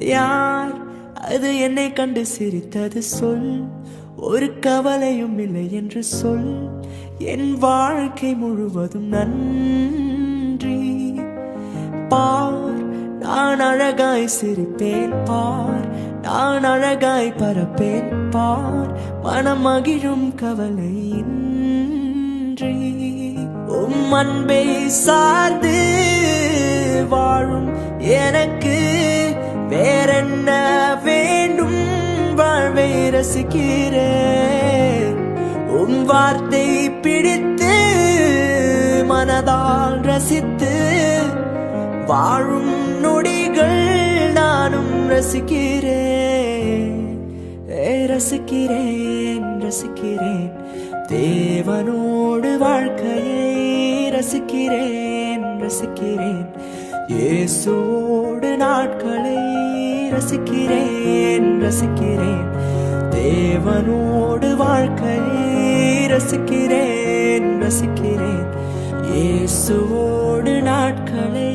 யார் அது என்னை கண்டு சிரித்தது சொல், ஒரு கவலையும் இல்லை என்று சொல். என் வாழ்க்கை முழுவதும் நன்றி. பார், நான் அழகாய் சிரிப்பேன் பார், நான் அழகாய் பரப்பேன் பார், மனம் மகிழும் கவலையின்றி. உம் அன்பை சார்ந்து வாழும் எனக்கு வேறென்ன வேண்டும்? வாழ்வை ரசிக்கிறேன். உம் வார்த்தை பிடித்து மனதால் ரசித்து வாழும் நொடிகள் நானும் ரசிக்கிறேன். ரசிக்கிறேன் ரசிக்கிறேன் தேவனோடு வாழ்க்கையை ரசிக்கிறேன் ரசிக்கிறேன். இயேசுவோடு நாட்களை ரசிக்கிறேன் ரசிக்கிறேன். தேவனோடு வாழ்க்கையை ரசிக்கிறேன் ரசிக்கிறேன். இயேசுவோடு நாட்களை